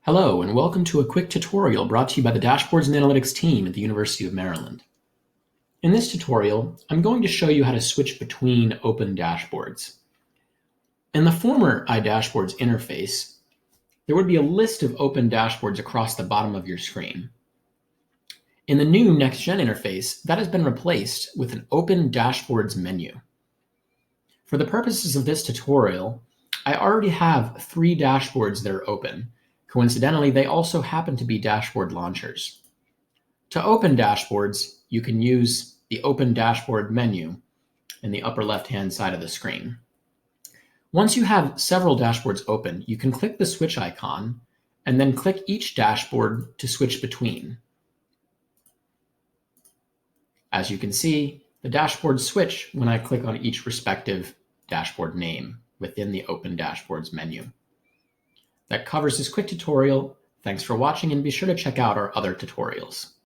Hello, and welcome to a quick tutorial brought to you by the Dashboards and Analytics team at the University of Maryland. In this tutorial, I'm going to show you how to switch between open dashboards. In the former iDashboards interface, there would be a list of open dashboards across the bottom of your screen. In the new NextGen interface, that has been replaced with an Open Dashboards menu. For the purposes of this tutorial, I already have 3 dashboards that are open. Coincidentally, they also happen to be dashboard launchers. To open dashboards, you can use the Open Dashboard menu in the upper left-hand side of the screen. Once you have several dashboards open, you can click the switch icon and then click each dashboard to switch between. As you can see, the dashboards switch when I click on each respective dashboard name within the Open Dashboards menu. That covers this quick tutorial. Thanks for watching, and be sure to check out our other tutorials.